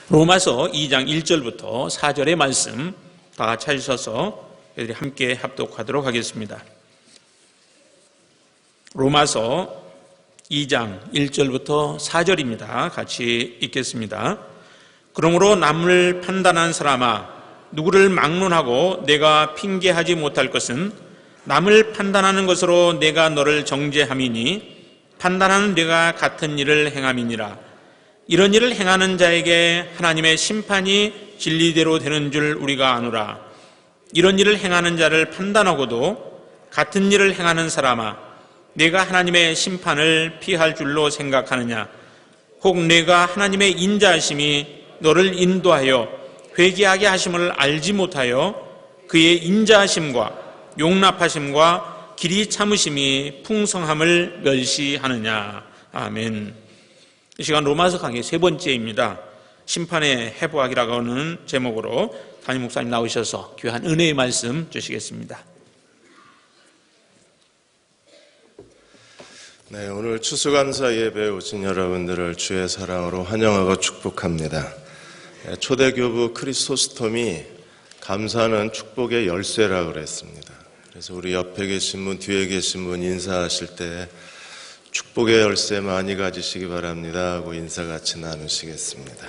로마서 2장 1절부터 4절의 말씀 다 찾으셔서 저희들이 함께 합독하도록 하겠습니다. 로마서 2장 1절부터 4절입니다. 같이 읽겠습니다. 그러므로 남을 판단한 사람아, 누구를 막론하고 내가 핑계하지 못할 것은 남을 판단하는 것으로 내가 너를 정죄함이니 판단하는 내가 같은 일을 행함이니라. 이런 일을 행하는 자에게 하나님의 심판이 진리대로 되는 줄 우리가 아노라. 이런 일을 행하는 자를 판단하고도 같은 일을 행하는 사람아, 내가 하나님의 심판을 피할 줄로 생각하느냐? 혹 내가 하나님의 인자하심이 너를 인도하여 회개하게 하심을 알지 못하여 그의 인자하심과 용납하심과 길이 참으심이 풍성함을 멸시하느냐? 아멘. 이 시간 로마서 강의 세 번째입니다. 심판의 해부학이라고 하는 제목으로 담임 목사님 나오셔서 귀한 은혜의 말씀 주시겠습니다. 네, 오늘 추수감사 예배에 오신 여러분들을 주의 사랑으로 환영하고 축복합니다. 초대교부 크리소스톰이 감사는 축복의 열쇠라고 그랬습니다. 그래서 우리 옆에 계신 분, 뒤에 계신 분 인사하실 때 축복의 열쇠 많이 가지시기 바랍니다 하고 인사 같이 나누시겠습니다.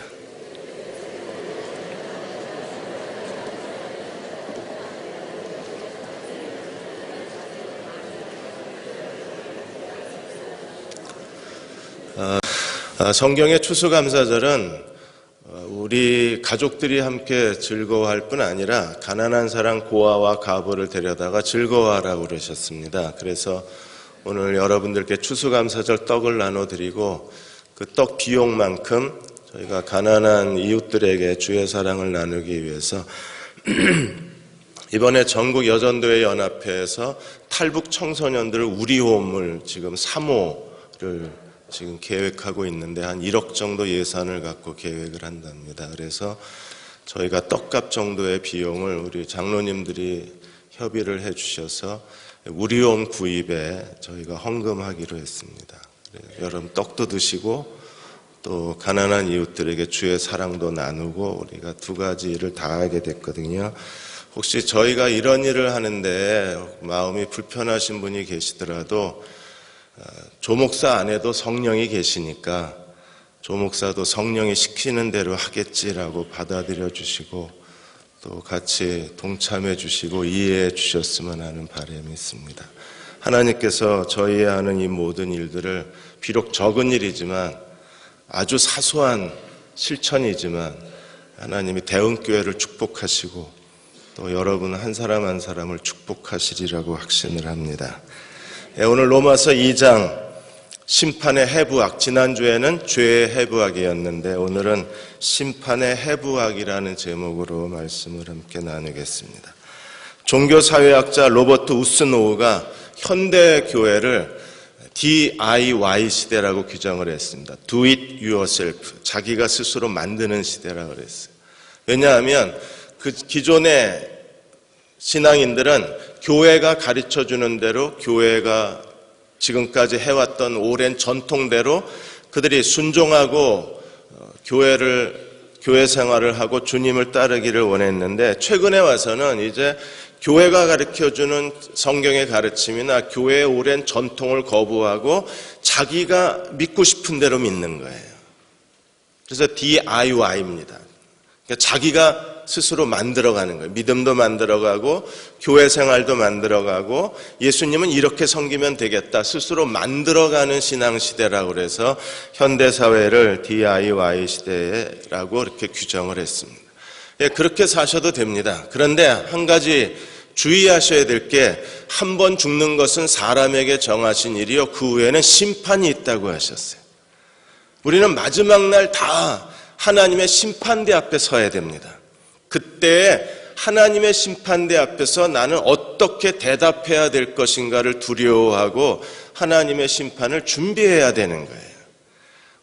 성경의 추수감사절은 우리 가족들이 함께 즐거워할 뿐 아니라 가난한 사람 고아와 가부를 데려다가 즐거워하라고 그러셨습니다. 그래서 오늘 여러분들께 추수감사절 떡을 나눠드리고 그 떡 비용만큼 저희가 가난한 이웃들에게 주의 사랑을 나누기 위해서 이번에 전국 여전도회 연합회에서 탈북 청소년들 우리홈을 지금 3호를 지금 계획하고 있는데 한 1억 정도 예산을 갖고 계획을 한답니다. 그래서 저희가 떡값 정도의 비용을 우리 장로님들이 협의를 해 주셔서 우리홈 구입에 저희가 헌금하기로 했습니다. 여러분 떡도 드시고 또 가난한 이웃들에게 주의 사랑도 나누고 우리가 두 가지 일을 다 하게 됐거든요. 혹시 저희가 이런 일을 하는데 마음이 불편하신 분이 계시더라도 조목사 안에도 성령이 계시니까 조목사도 성령이 시키는 대로 하겠지라고 받아들여 주시고 또 같이 동참해 주시고 이해해 주셨으면 하는 바람이 있습니다. 하나님께서 저희 하는 이 모든 일들을 비록 적은 일이지만 아주 사소한 실천이지만 하나님이 대흥교회를 축복하시고 또 여러분 한 사람 한 사람을 축복하시리라고 확신을 합니다. 오늘 로마서 2장 심판의 해부학, 지난주에는 죄의 해부학이었는데 오늘은 심판의 해부학이라는 제목으로 말씀을 함께 나누겠습니다. 종교사회학자 로버트 우스노우가 현대교회를 DIY 시대라고 규정을 했습니다. Do it yourself, 자기가 스스로 만드는 시대라고 그랬어요. 왜냐하면 그 기존의 신앙인들은 교회가 가르쳐주는 대로 교회가 지금까지 해왔던 오랜 전통대로 그들이 순종하고 교회 생활을 하고 주님을 따르기를 원했는데 최근에 와서는 이제 교회가 가르쳐주는 성경의 가르침이나 교회의 오랜 전통을 거부하고 자기가 믿고 싶은 대로 믿는 거예요. 그래서 DIY입니다. 그러니까 자기가 스스로 만들어가는 거예요. 믿음도 만들어가고 교회 생활도 만들어가고 예수님은 이렇게 섬기면 되겠다. 스스로 만들어가는 신앙시대라고 그래서 현대사회를 DIY 시대라고 이렇게 규정을 했습니다. 예, 그렇게 사셔도 됩니다. 그런데 한 가지 주의하셔야 될 게 한 번 죽는 것은 사람에게 정하신 일이요 그 후에는 심판이 있다고 하셨어요. 우리는 마지막 날 다 하나님의 심판대 앞에 서야 됩니다. 그때 하나님의 심판대 앞에서 나는 어떻게 대답해야 될 것인가를 두려워하고 하나님의 심판을 준비해야 되는 거예요.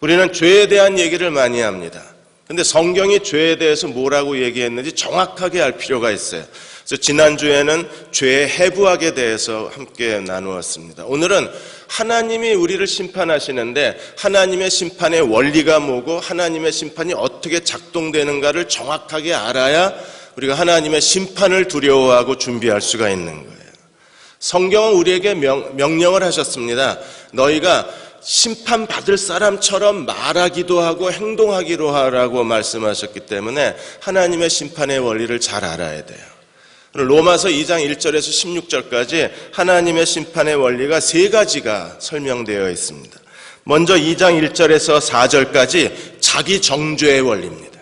우리는 죄에 대한 얘기를 많이 합니다. 그런데 성경이 죄에 대해서 뭐라고 얘기했는지 정확하게 알 필요가 있어요. 그래서 지난주에는 죄의 해부학에 대해서 함께 나누었습니다. 오늘은 하나님이 우리를 심판하시는데 하나님의 심판의 원리가 뭐고 하나님의 심판이 어떻게 작동되는가를 정확하게 알아야 우리가 하나님의 심판을 두려워하고 준비할 수가 있는 거예요. 성경은 우리에게 명령을 하셨습니다. 너희가 심판받을 사람처럼 말하기도 하고 행동하기로 하라고 말씀하셨기 때문에 하나님의 심판의 원리를 잘 알아야 돼요. 로마서 2장 1절에서 16절까지 하나님의 심판의 원리가 세 가지가 설명되어 있습니다. 먼저 2장 1절에서 4절까지 자기 정죄의 원리입니다.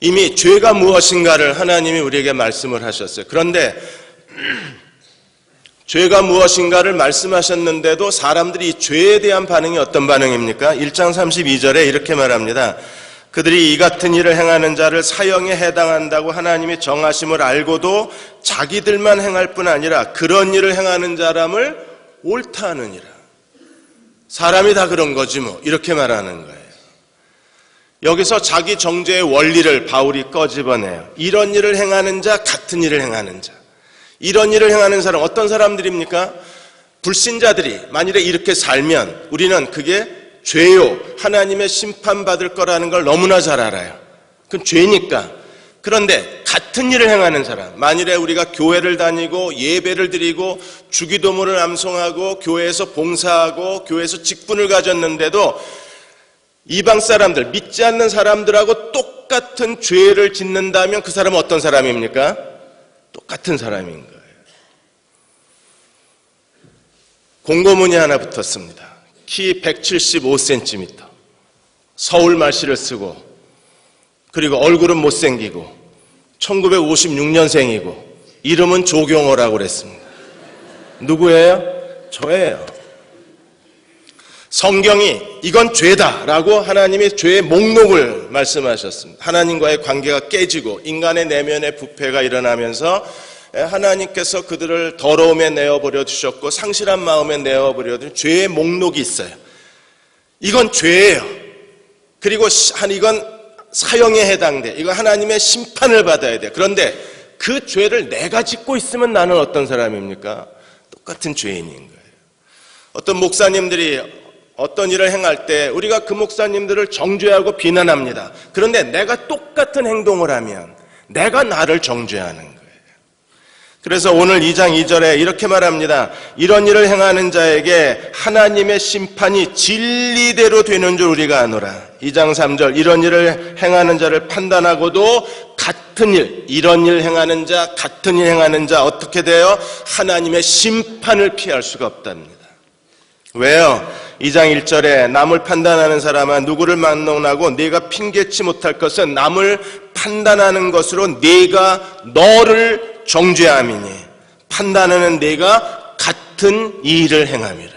이미 죄가 무엇인가를 하나님이 우리에게 말씀을 하셨어요. 그런데 죄가 무엇인가를 말씀하셨는데도 사람들이 이 죄에 대한 반응이 어떤 반응입니까? 1장 32절에 이렇게 말합니다. 그들이 이 같은 일을 행하는 자를 사형에 해당한다고 하나님이 정하심을 알고도 자기들만 행할 뿐 아니라 그런 일을 행하는 사람을 옳다 하느니라. 사람이 다 그런 거지 뭐, 이렇게 말하는 거예요. 여기서 자기 정죄의 원리를 바울이 꺼집어내요. 이런 일을 행하는 자, 같은 일을 행하는 자. 이런 일을 행하는 사람, 어떤 사람들입니까? 불신자들이 만일에 이렇게 살면 우리는 그게 죄요, 하나님의 심판받을 거라는 걸 너무나 잘 알아요. 그건 죄니까. 그런데 같은 일을 행하는 사람, 만일에 우리가 교회를 다니고 예배를 드리고 주기도문을 암송하고 교회에서 봉사하고 교회에서 직분을 가졌는데도 이방 사람들, 믿지 않는 사람들하고 똑같은 죄를 짓는다면 그 사람은 어떤 사람입니까? 똑같은 사람인 거예요. 공고문이 하나 붙었습니다. 키 175cm, 서울 말씨를 쓰고, 그리고 얼굴은 못생기고 1956년생이고 이름은 조경호라고 그랬습니다. 누구예요? 저예요. 성경이 이건 죄다라고 하나님이 죄의 목록을 말씀하셨습니다. 하나님과의 관계가 깨지고 인간의 내면의 부패가 일어나면서 하나님께서 그들을 더러움에 내어버려 주셨고 상실한 마음에 내어버려 주신 죄의 목록이 있어요. 이건 죄예요. 그리고 이건 사형에 해당돼. 이건 하나님의 심판을 받아야 돼. 그런데 그 죄를 내가 짓고 있으면 나는 어떤 사람입니까? 똑같은 죄인인 거예요. 어떤 목사님들이 어떤 일을 행할 때 우리가 그 목사님들을 정죄하고 비난합니다. 그런데 내가 똑같은 행동을 하면 내가 나를 정죄하는 거예요. 그래서 오늘 2장 2절에 이렇게 말합니다. 이런 일을 행하는 자에게 하나님의 심판이 진리대로 되는 줄 우리가 아노라. 2장 3절 이런 일을 행하는 자를 판단하고도 같은 일, 이런 일 행하는 자, 같은 일 행하는 자 어떻게 돼요? 하나님의 심판을 피할 수가 없답니다. 왜요? 2장 1절에 남을 판단하는 사람아 누구를 막론하고 네가 핑계치 못할 것은 남을 판단하는 것으로 네가 너를 정죄함이니 판단하는 네가 같은 이 일을 행함이라.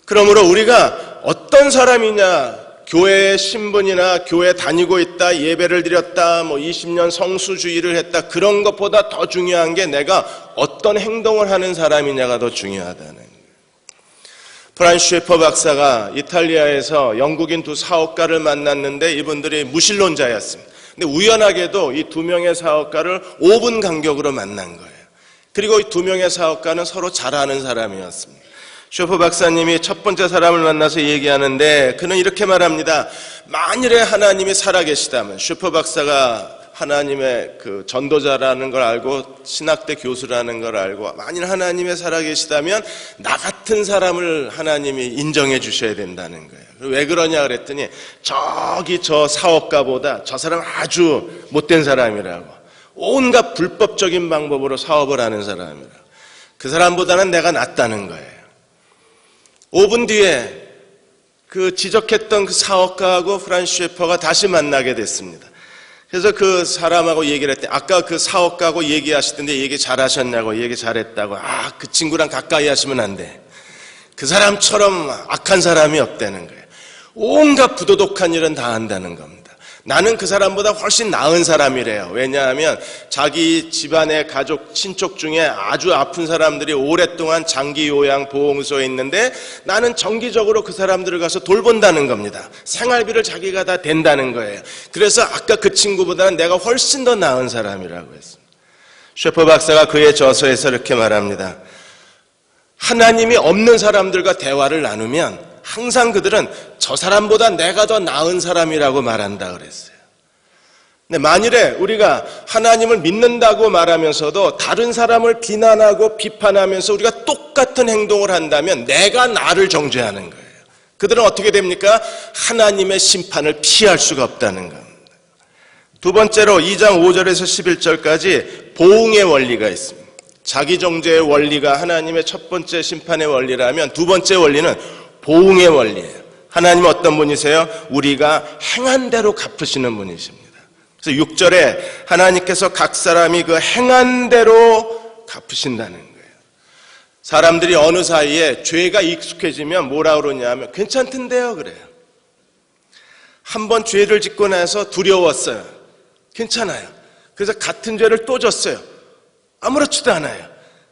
그러므로 우리가 어떤 사람이냐, 교회의 신분이나 교회 다니고 있다, 예배를 드렸다, 20년 성수주의를 했다, 그런 것보다 더 중요한 게 내가 어떤 행동을 하는 사람이냐가 더 중요하다는 거예요. 프란츠 셰퍼 박사가 이탈리아에서 영국인 두 사업가를 만났는데 이분들이 무신론자였습니다. 근데 우연하게도 이 두 명의 사업가를 5분 간격으로 만난 거예요. 그리고 이 두 명의 사업가는 서로 잘 아는 사람이었습니다. 셰퍼 박사님이 첫 번째 사람을 만나서 얘기하는데 그는 이렇게 말합니다. 만일에 하나님이 살아계시다면, 셰퍼 박사가 하나님의 그 전도자라는 걸 알고 신학대 교수라는 걸 알고 만일 하나님이 살아계시다면 나 같은 사람을 하나님이 인정해 주셔야 된다는 거예요. 왜 그러냐 그랬더니 저기 저 사업가보다 저 사람 아주 못된 사람이라고, 온갖 불법적인 방법으로 사업을 하는 사람이라고, 그 사람보다는 내가 낫다는 거예요. 5분 뒤에 그 지적했던 그 사업가하고 프란츠 셰퍼가 다시 만나게 됐습니다. 그래서 그 사람하고 얘기를 했더니 아까 그 사업가하고 얘기하시던데 얘기 잘하셨냐고, 얘기 잘했다고. 그 친구랑 가까이 하시면 안 돼. 그 사람처럼 악한 사람이 없다는 거예요. 온갖 부도덕한 일은 다 한다는 겁니다. 나는 그 사람보다 훨씬 나은 사람이래요. 왜냐하면 자기 집안의 가족, 친척 중에 아주 아픈 사람들이 오랫동안 장기 요양 보호소에 있는데 나는 정기적으로 그 사람들을 가서 돌본다는 겁니다. 생활비를 자기가 다 댄다는 거예요. 그래서 아까 그 친구보다는 내가 훨씬 더 나은 사람이라고 했습니다. 셰퍼 박사가 그의 저서에서 이렇게 말합니다. 하나님이 없는 사람들과 대화를 나누면 항상 그들은 저 사람보다 내가 더 나은 사람이라고 말한다 그랬어요. 근데 만일에 우리가 하나님을 믿는다고 말하면서도 다른 사람을 비난하고 비판하면서 우리가 똑같은 행동을 한다면 내가 나를 정죄하는 거예요. 그들은 어떻게 됩니까? 하나님의 심판을 피할 수가 없다는 겁니다. 두 번째로 2장 5절에서 11절까지 보응의 원리가 있습니다. 자기 정죄의 원리가 하나님의 첫 번째 심판의 원리라면 두 번째 원리는 보응의 원리예요. 하나님은 어떤 분이세요? 우리가 행한 대로 갚으시는 분이십니다. 그래서 6절에 하나님께서 각 사람이 그 행한 대로 갚으신다는 거예요. 사람들이 어느 사이에 죄가 익숙해지면 뭐라 그러냐면 괜찮던데요 그래요. 한번 죄를 짓고 나서 두려웠어요. 괜찮아요. 그래서 같은 죄를 또 졌어요. 아무렇지도 않아요.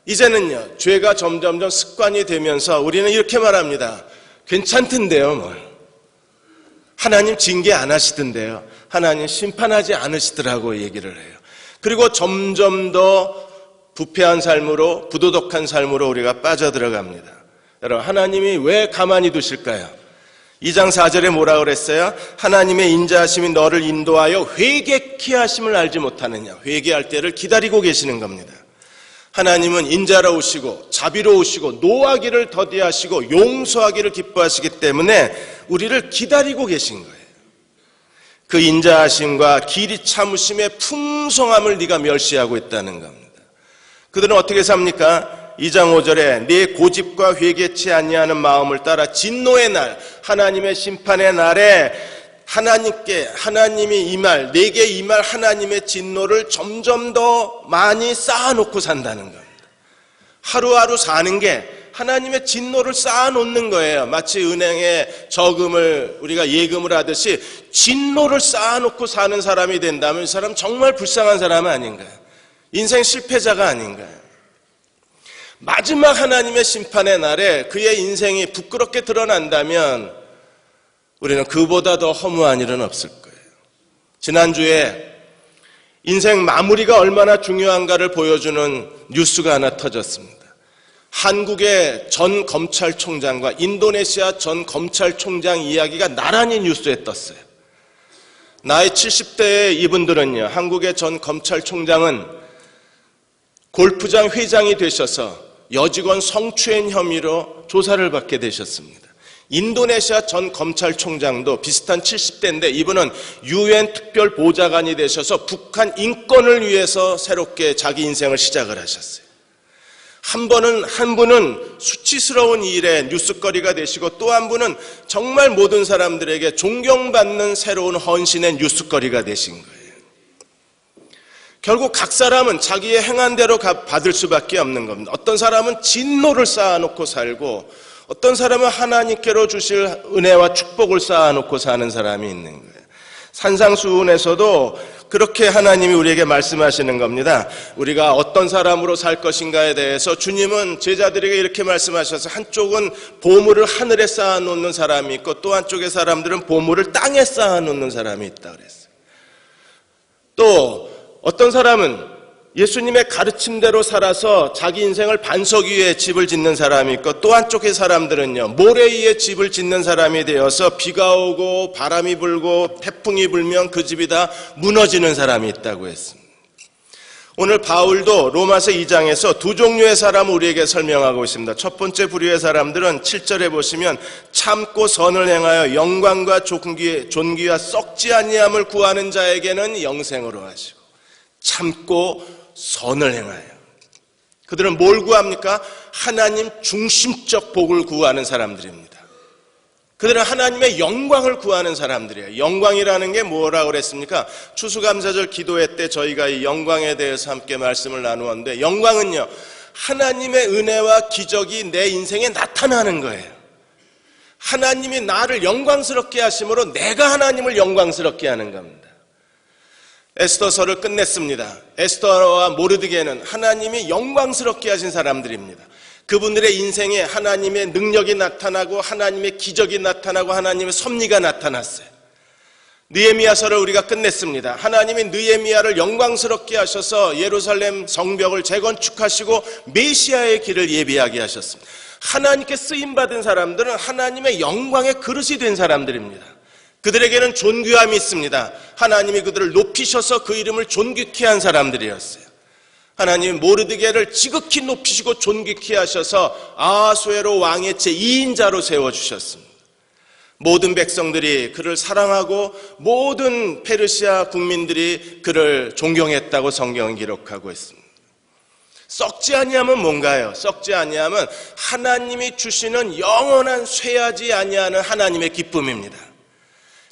이제는요 죄가 점점점 습관이 되면서 우리는 이렇게 말합니다. 괜찮던데요 뭘. 하나님 징계 안 하시던데요. 하나님 심판하지 않으시더라고 얘기를 해요. 그리고 점점 더 부패한 삶으로 부도덕한 삶으로 우리가 빠져들어갑니다. 여러분 하나님이 왜 가만히 두실까요? 2장 4절에 뭐라 그랬어요? 하나님의 인자하심이 너를 인도하여 회개케 하심을 알지 못하느냐. 회개할 때를 기다리고 계시는 겁니다. 하나님은 인자로우시고 자비로우시고 노하기를 더디하시고 용서하기를 기뻐하시기 때문에 우리를 기다리고 계신 거예요. 그 인자하심과 길이 참으심의 풍성함을 네가 멸시하고 있다는 겁니다. 그들은 어떻게 삽니까? 2장 5절에 네 고집과 회개치 아니하는 마음을 따라 진노의 날 하나님의 심판의 날에 하나님이 임할 내게 임할 하나님의 진노를 점점 더 많이 쌓아놓고 산다는 겁니다. 하루하루 사는 게 하나님의 진노를 쌓아놓는 거예요. 마치 은행에 저금을 우리가 예금을 하듯이 진노를 쌓아놓고 사는 사람이 된다면 이 사람 정말 불쌍한 사람 아닌가요? 인생 실패자가 아닌가요? 마지막 하나님의 심판의 날에 그의 인생이 부끄럽게 드러난다면 우리는 그보다 더 허무한 일은 없을 거예요. 지난주에 인생 마무리가 얼마나 중요한가를 보여주는 뉴스가 하나 터졌습니다. 한국의 전 검찰총장과 인도네시아 전 검찰총장 이야기가 나란히 뉴스에 떴어요. 나이 70대의 이분들은요, 한국의 전 검찰총장은 골프장 회장이 되셔서 여직원 성추행 혐의로 조사를 받게 되셨습니다. 인도네시아 전 검찰총장도 비슷한 70대인데 이분은 UN 특별보좌관이 되셔서 북한 인권을 위해서 새롭게 자기 인생을 시작을 하셨어요. 한 분은 수치스러운 일에 뉴스거리가 되시고 또 한 분은 정말 모든 사람들에게 존경받는 새로운 헌신의 뉴스거리가 되신 거예요. 결국 각 사람은 자기의 행한 대로 받을 수밖에 없는 겁니다. 어떤 사람은 진노를 쌓아놓고 살고 어떤 사람은 하나님께로 주실 은혜와 축복을 쌓아놓고 사는 사람이 있는 거예요. 산상수훈에서도 그렇게 하나님이 우리에게 말씀하시는 겁니다. 우리가 어떤 사람으로 살 것인가에 대해서 주님은 제자들에게 이렇게 말씀하셔서 한쪽은 보물을 하늘에 쌓아놓는 사람이 있고 또 한쪽의 사람들은 보물을 땅에 쌓아놓는 사람이 있다 그랬어요. 또 어떤 사람은 예수님의 가르침대로 살아서 자기 인생을 반석 위에 집을 짓는 사람이 있고 또 한쪽의 사람들은요 모래 위에 집을 짓는 사람이 되어서 비가 오고 바람이 불고 태풍이 불면 그 집이 다 무너지는 사람이 있다고 했습니다. 오늘 바울도 로마서 2장에서 두 종류의 사람을 우리에게 설명하고 있습니다. 첫 번째 부류의 사람들은 7절에 보시면 참고 선을 행하여 영광과 존귀와 썩지 아니함을 구하는 자에게는 영생으로 하시고 참고 선을 행하여 그들은 뭘 구합니까? 하나님 중심적 복을 구하는 사람들입니다. 그들은 하나님의 영광을 구하는 사람들이에요. 영광이라는 게 뭐라고 그랬습니까? 추수감사절 기도회 때 저희가 이 영광에 대해서 함께 말씀을 나누었는데 영광은요 하나님의 은혜와 기적이 내 인생에 나타나는 거예요. 하나님이 나를 영광스럽게 하심으로 내가 하나님을 영광스럽게 하는 겁니다. 에스더서를 끝냈습니다. 에스더와 모르드게는 하나님이 영광스럽게 하신 사람들입니다. 그분들의 인생에 하나님의 능력이 나타나고 하나님의 기적이 나타나고 하나님의 섭리가 나타났어요. 느헤미야서를 우리가 끝냈습니다. 하나님이 느헤미야를 영광스럽게 하셔서 예루살렘 성벽을 재건축하시고 메시아의 길을 예비하게 하셨습니다. 하나님께 쓰임받은 사람들은 하나님의 영광의 그릇이 된 사람들입니다. 그들에게는 존귀함이 있습니다. 하나님이 그들을 높이셔서 그 이름을 존귀케 한 사람들이었어요. 하나님이 모르드게를 지극히 높이시고 존귀케 하셔서 아하수에로 왕의 제2인자로 세워주셨습니다. 모든 백성들이 그를 사랑하고 모든 페르시아 국민들이 그를 존경했다고 성경은 기록하고 있습니다. 썩지 아니함은 뭔가요? 썩지 아니함은 하나님이 주시는 영원한 쇠하지 아니하는 하나님의 기쁨입니다.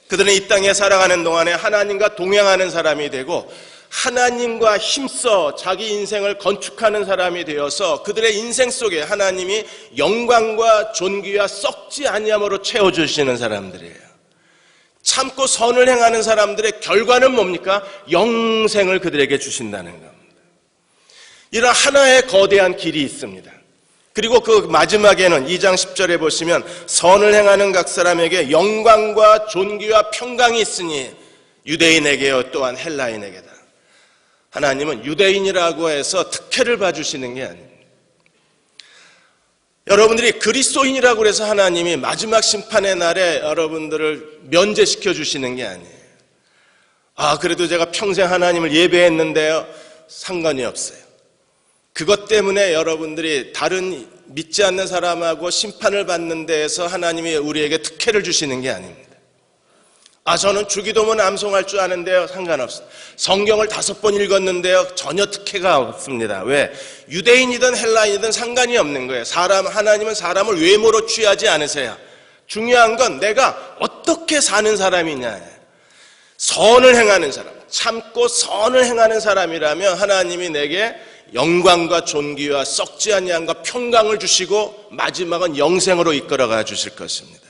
그들은 이 땅에 살아가는 동안에 하나님과 동행하는 사람이 되고 하나님과 힘써 자기 인생을 건축하는 사람이 되어서 그들의 인생 속에 하나님이 영광과 존귀와 썩지 아니함으로 채워주시는 사람들이에요. 참고 선을 행하는 사람들의 결과는 뭡니까? 영생을 그들에게 주신다는 겁니다. 이런 하나의 거대한 길이 있습니다. 그리고 그 마지막에는 2장 10절에 보시면 선을 행하는 각 사람에게 영광과 존귀와 평강이 있으니 유대인에게요 또한 헬라인에게다. 하나님은 유대인이라고 해서 특혜를 봐주시는 게 아닙니다. 여러분들이 그리스도인이라고 해서 하나님이 마지막 심판의 날에 여러분들을 면제시켜 주시는 게 아니에요. 그래도 제가 평생 하나님을 예배했는데요. 상관이 없어요. 그것 때문에 여러분들이 다른 믿지 않는 사람하고 심판을 받는 데에서 하나님이 우리에게 특혜를 주시는 게 아닙니다. 저는 주기도문 암송할 줄 아는데요. 상관없어요. 성경을 5번 읽었는데요. 전혀 특혜가 없습니다. 왜? 유대인이든 헬라인이든 상관이 없는 거예요. 하나님은 사람을 외모로 취하지 않으세요. 중요한 건 내가 어떻게 사는 사람이냐. 선을 행하는 사람, 참고 선을 행하는 사람이라면 하나님이 내게 영광과 존귀와 썩지 아니함과 평강을 주시고 마지막은 영생으로 이끌어가 주실 것입니다.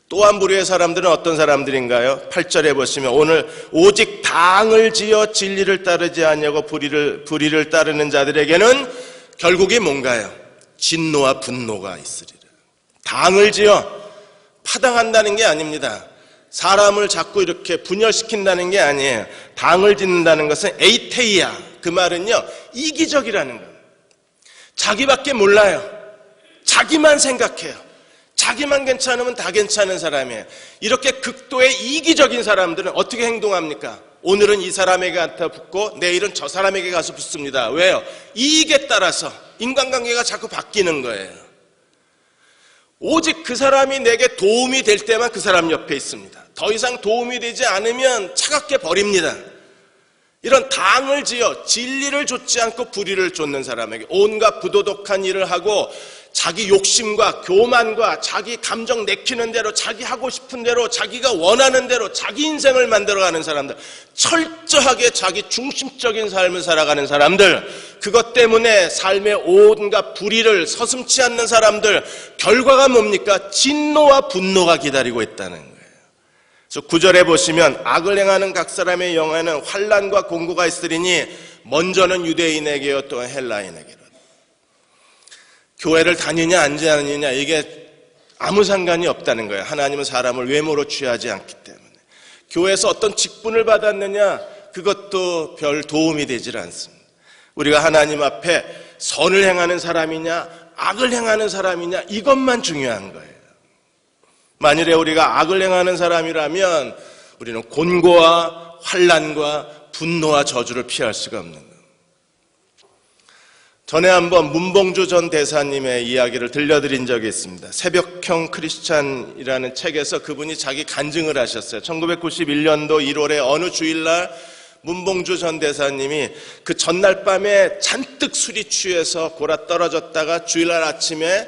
또 한 부류의 사람들은 어떤 사람들인가요? 8절에 보시면 오늘 오직 당을 지어 진리를 따르지 아니하고 불의를 따르는 자들에게는 결국이 뭔가요? 진노와 분노가 있으리라. 당을 지어 파당한다는 게 아닙니다. 사람을 자꾸 이렇게 분열시킨다는 게 아니에요. 당을 짓는다는 것은 에이테이아, 그 말은요 이기적이라는 겁니다. 자기밖에 몰라요. 자기만 생각해요. 자기만 괜찮으면 다 괜찮은 사람이에요. 이렇게 극도의 이기적인 사람들은 어떻게 행동합니까? 오늘은 이 사람에게 갖다 붙고 내일은 저 사람에게 가서 붙습니다. 왜요? 이익에 따라서 인간관계가 자꾸 바뀌는 거예요. 오직 그 사람이 내게 도움이 될 때만 그 사람 옆에 있습니다. 더 이상 도움이 되지 않으면 차갑게 버립니다. 이런 당을 지어 진리를 좇지 않고 불의를 좇는 사람에게 온갖 부도덕한 일을 하고 자기 욕심과 교만과 자기 감정 내키는 대로 자기 하고 싶은 대로 자기가 원하는 대로 자기 인생을 만들어가는 사람들, 철저하게 자기 중심적인 삶을 살아가는 사람들, 그것 때문에 삶의 온갖 불의를 서슴지 않는 사람들, 결과가 뭡니까? 진노와 분노가 기다리고 있다는 거예요. 그래서 9절에 보시면 악을 행하는 각 사람의 영에는 환난과 공고가 있으리니 먼저는 유대인에게요 또 헬라인에게로. 교회를 다니냐 안 다니냐 이게 아무 상관이 없다는 거예요. 하나님은 사람을 외모로 취하지 않기 때문에. 교회에서 어떤 직분을 받았느냐 그것도 별 도움이 되질 않습니다. 우리가 하나님 앞에 선을 행하는 사람이냐 악을 행하는 사람이냐 이것만 중요한 거예요. 만일에 우리가 악을 행하는 사람이라면 우리는 곤고와 환난과 분노와 저주를 피할 수가 없는 거예요. 전에 한번 문봉주 전 대사님의 이야기를 들려드린 적이 있습니다. 새벽형 크리스찬이라는 책에서 그분이 자기 간증을 하셨어요. 1991년도 1월에 어느 주일날 문봉주 전 대사님이 그 전날 밤에 잔뜩 술이 취해서 골아 떨어졌다가 주일날 아침에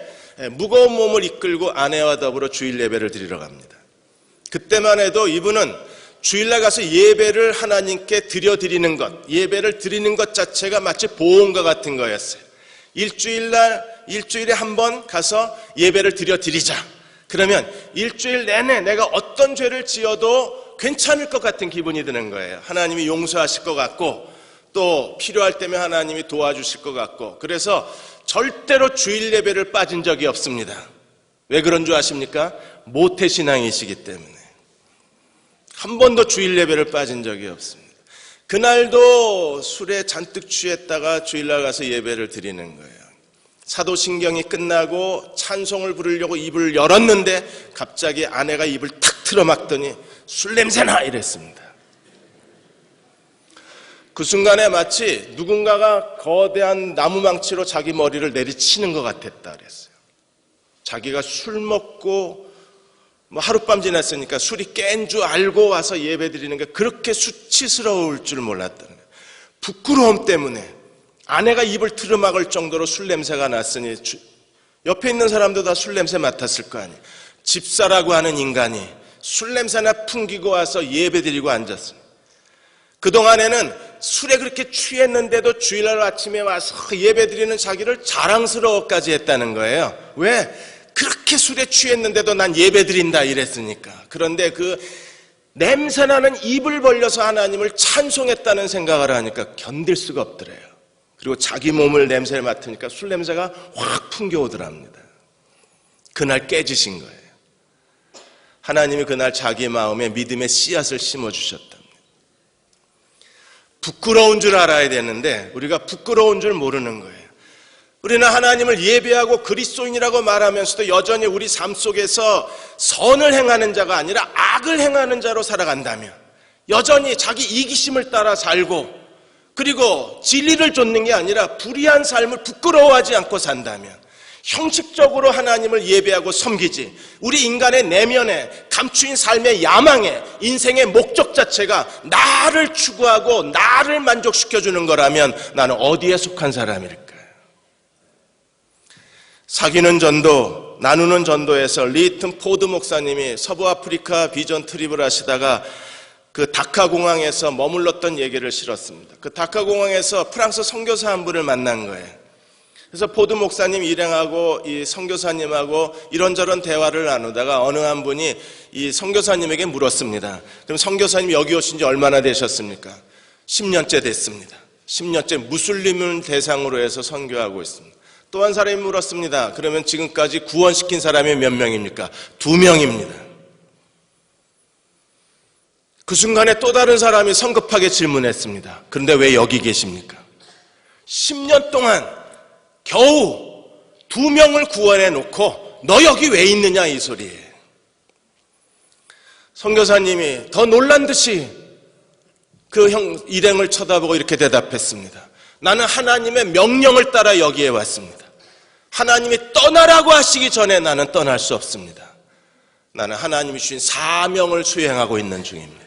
무거운 몸을 이끌고 아내와 더불어 주일 예배를 드리러 갑니다. 그때만 해도 이분은 주일날 가서 예배를 하나님께 드리는 것, 예배를 드리는 것 자체가 마치 보험과 같은 거였어요. 일주일에 한 번 가서 예배를 드리자. 그러면 일주일 내내 내가 어떤 죄를 지어도 괜찮을 것 같은 기분이 드는 거예요. 하나님이 용서하실 것 같고 또 필요할 때면 하나님이 도와주실 것 같고, 그래서 절대로 주일 예배를 빠진 적이 없습니다. 왜 그런 줄 아십니까? 모태신앙이시기 때문에. 한 번도 주일 예배를 빠진 적이 없습니다. 그날도 술에 잔뜩 취했다가 주일날 가서 예배를 드리는 거예요. 사도신경이 끝나고 찬송을 부르려고 입을 열었는데 갑자기 아내가 입을 탁 틀어막더니 술 냄새나 이랬습니다. 그 순간에 마치 누군가가 거대한 나무망치로 자기 머리를 내리치는 것 같았다 그랬어요. 자기가 술 먹고 하룻밤 지났으니까 술이 깬 줄 알고 와서 예배 드리는 게 그렇게 수치스러울 줄 몰랐다는 거예요. 부끄러움 때문에 아내가 입을 틀어막을 정도로 술 냄새가 났으니 옆에 있는 사람도 다 술 냄새 맡았을 거 아니에요. 집사라고 하는 인간이 술 냄새나 풍기고 와서 예배 드리고 앉았습니다. 그동안에는 술에 그렇게 취했는데도 주일날 아침에 와서 예배 드리는 자기를 자랑스러워까지 했다는 거예요. 왜? 그렇게 술에 취했는데도 난 예배 드린다 이랬으니까. 그런데 그 냄새나는 입을 벌려서 하나님을 찬송했다는 생각을 하니까 견딜 수가 없더래요. 그리고 자기 몸을 냄새를 맡으니까 술 냄새가 확 풍겨오더랍니다. 그날 깨지신 거예요. 하나님이 그날 자기 마음에 믿음의 씨앗을 심어주셨답니다. 부끄러운 줄 알아야 되는데 우리가 부끄러운 줄 모르는 거예요. 우리는 하나님을 예배하고 그리스도인이라고 말하면서도 여전히 우리 삶 속에서 선을 행하는 자가 아니라 악을 행하는 자로 살아간다면, 여전히 자기 이기심을 따라 살고 그리고 진리를 좇는 게 아니라 불의한 삶을 부끄러워하지 않고 산다면, 형식적으로 하나님을 예배하고 섬기지 우리 인간의 내면에 감추인 삶의 야망에 인생의 목적 자체가 나를 추구하고 나를 만족시켜주는 거라면 나는 어디에 속한 사람일까요? 사귀는 전도, 나누는 전도에서 리히튼 포드 목사님이 서부 아프리카 비전 트립을 하시다가 그 다카 공항에서 머물렀던 얘기를 실었습니다. 그 다카 공항에서 프랑스 선교사 한 분을 만난 거예요. 그래서 포드 목사님 일행하고 이 선교사님하고 이런저런 대화를 나누다가 어느 한 분이 이 선교사님에게 물었습니다. 그럼 선교사님 여기 오신 지 얼마나 되셨습니까? 10년째 됐습니다. 10년째 무슬림을 대상으로 해서 선교하고 있습니다. 또 한 사람이 물었습니다. 그러면 지금까지 구원시킨 사람이 몇 명입니까? 2명입니다. 그 순간에 또 다른 사람이 성급하게 질문했습니다. 그런데 왜 여기 계십니까? 10년 동안 겨우 2명을 구원해 놓고 너 여기 왜 있느냐 이 소리예요. 선교사님이 더 놀란 듯이 그 일행을 쳐다보고 이렇게 대답했습니다. 나는 하나님의 명령을 따라 여기에 왔습니다. 하나님이 떠나라고 하시기 전에 나는 떠날 수 없습니다. 나는 하나님이 주신 사명을 수행하고 있는 중입니다.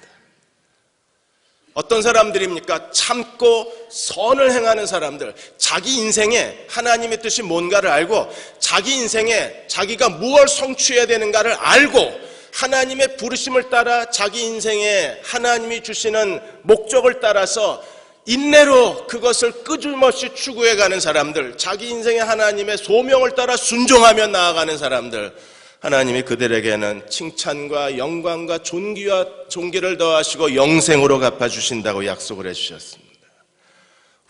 어떤 사람들입니까? 참고 선을 행하는 사람들, 자기 인생에 하나님의 뜻이 뭔가를 알고 자기 인생에 자기가 무엇을 성취해야 되는가를 알고 하나님의 부르심을 따라 자기 인생에 하나님이 주시는 목적을 따라서 인내로 그것을 끊임없이 추구해가는 사람들, 자기 인생에 하나님의 소명을 따라 순종하며 나아가는 사람들, 하나님이 그들에게는 칭찬과 영광과 존귀를 더하시고 영생으로 갚아주신다고 약속을 해주셨습니다.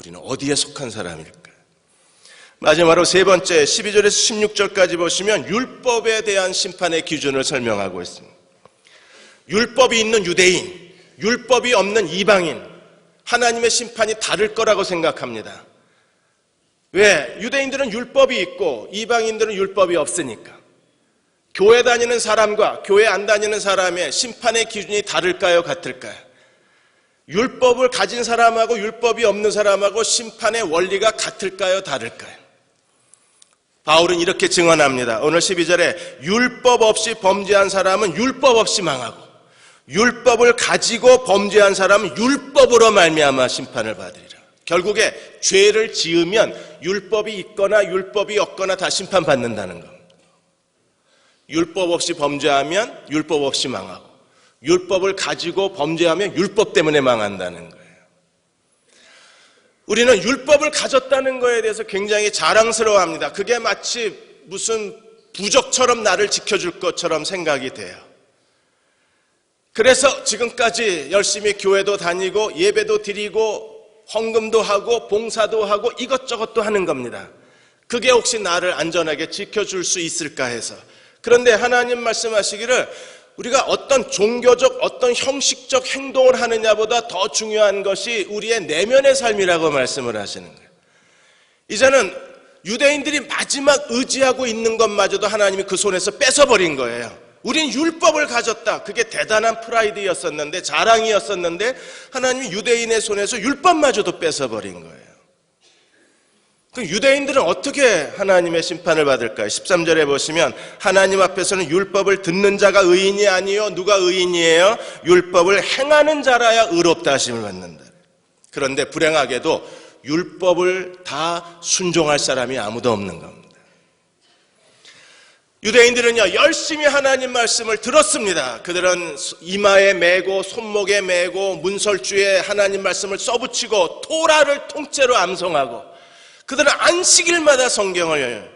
우리는 어디에 속한 사람일까요? 마지막으로 세 번째 12절에서 16절까지 보시면 율법에 대한 심판의 기준을 설명하고 있습니다. 율법이 있는 유대인, 율법이 없는 이방인, 하나님의 심판이 다를 거라고 생각합니다. 왜? 유대인들은 율법이 있고 이방인들은 율법이 없으니까. 교회 다니는 사람과 교회 안 다니는 사람의 심판의 기준이 다를까요? 같을까요? 율법을 가진 사람하고 율법이 없는 사람하고 심판의 원리가 같을까요? 다를까요? 바울은 이렇게 증언합니다. 오늘 12절에 율법 없이 범죄한 사람은 율법 없이 망하고 율법을 가지고 범죄한 사람은 율법으로 말미암아 심판을 받으리라. 결국에 죄를 지으면 율법이 있거나 율법이 없거나 다 심판받는다는 겁니다. 율법 없이 범죄하면 율법 없이 망하고 율법을 가지고 범죄하면 율법 때문에 망한다는 거예요. 우리는 율법을 가졌다는 것에 대해서 굉장히 자랑스러워합니다. 그게 마치 무슨 부적처럼 나를 지켜줄 것처럼 생각이 돼요. 그래서 지금까지 열심히 교회도 다니고 예배도 드리고 헌금도 하고 봉사도 하고 이것저것도 하는 겁니다. 그게 혹시 나를 안전하게 지켜줄 수 있을까 해서. 그런데 하나님 말씀하시기를 우리가 어떤 종교적, 어떤 형식적 행동을 하느냐보다 더 중요한 것이 우리의 내면의 삶이라고 말씀을 하시는 거예요. 이제는 유대인들이 마지막 의지하고 있는 것마저도 하나님이 그 손에서 뺏어버린 거예요. 우린 율법을 가졌다. 그게 대단한 프라이드였었는데, 자랑이었었는데 하나님이 유대인의 손에서 율법마저도 뺏어버린 거예요. 그 유대인들은 어떻게 하나님의 심판을 받을까요? 13절에 보시면 하나님 앞에서는 율법을 듣는 자가 의인이 아니요 누가 의인이에요? 율법을 행하는 자라야 의롭다 하심을 받는다. 그런데 불행하게도 율법을 다 순종할 사람이 아무도 없는 겁니다. 유대인들은요 열심히 하나님 말씀을 들었습니다. 그들은 이마에 메고 손목에 메고 문설주에 하나님 말씀을 써붙이고 토라를 통째로 암송하고, 그들은 안식일마다 성경을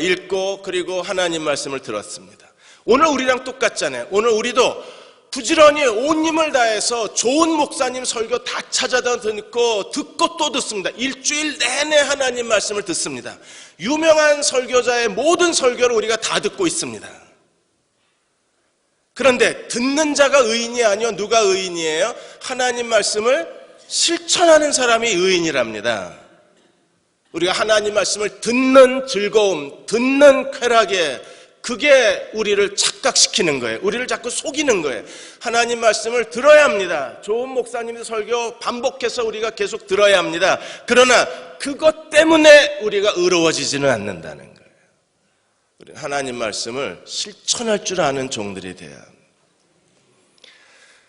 읽고 그리고 하나님 말씀을 들었습니다. 오늘 우리랑 똑같잖아요. 오늘 우리도 부지런히 온 힘을 다해서 좋은 목사님 설교 다 찾아다 듣고 또 듣습니다. 일주일 내내 하나님 말씀을 듣습니다. 유명한 설교자의 모든 설교를 우리가 다 듣고 있습니다. 그런데 듣는 자가 의인이 아니요 누가 의인이에요? 하나님 말씀을 실천하는 사람이 의인이랍니다. 우리가 하나님 말씀을 듣는 즐거움, 듣는 쾌락에, 그게 우리를 착각시키는 거예요. 우리를 자꾸 속이는 거예요. 하나님 말씀을 들어야 합니다. 좋은 목사님의 설교 반복해서 우리가 계속 들어야 합니다. 그러나 그것 때문에 우리가 의로워지지는 않는다는 거예요. 우리 하나님 말씀을 실천할 줄 아는 종들이 돼야 합니다.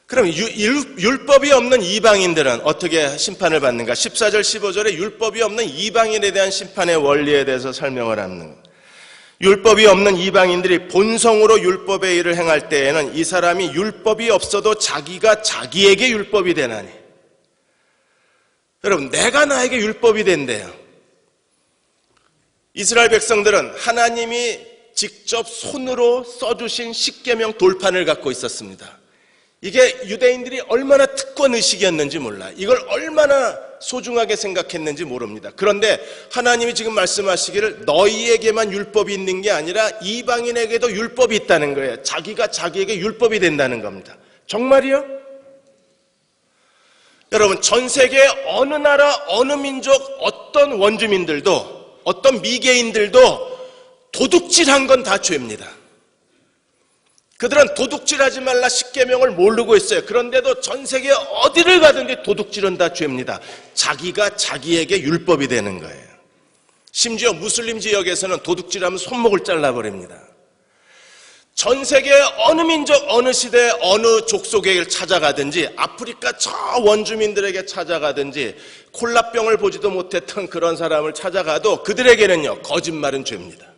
그럼 율법이 없는 이방인들은 어떻게 심판을 받는가? 14절 15절에 율법이 없는 이방인에 대한 심판의 원리에 대해서 설명을 합니다. 율법이 없는 이방인들이 본성으로 율법의 일을 행할 때에는 이 사람이 율법이 없어도 자기가 자기에게 율법이 되나니. 여러분, 내가 나에게 율법이 된대요. 이스라엘 백성들은 하나님이 직접 손으로 써주신 십계명 돌판을 갖고 있었습니다. 이게 유대인들이 얼마나 특권의식이었는지 몰라. 이걸 얼마나 소중하게 생각했는지 모릅니다. 그런데 하나님이 지금 말씀하시기를 너희에게만 율법이 있는 게 아니라 이방인에게도 율법이 있다는 거예요. 자기가 자기에게 율법이 된다는 겁니다. 정말이요? 여러분, 전 세계 어느 나라, 어느 민족, 어떤 원주민들도, 어떤 미개인들도 도둑질한 건 다 죄입니다. 그들은 도둑질하지 말라 십계명을 모르고 있어요. 그런데도 전 세계 어디를 가든지 도둑질은 다 죄입니다. 자기가 자기에게 율법이 되는 거예요. 심지어 무슬림 지역에서는 도둑질하면 손목을 잘라버립니다. 전 세계 어느 민족, 어느 시대, 어느 족속에 찾아가든지 아프리카 저 원주민들에게 찾아가든지 콜라병을 보지도 못했던 그런 사람을 찾아가도 그들에게는요 거짓말은 죄입니다.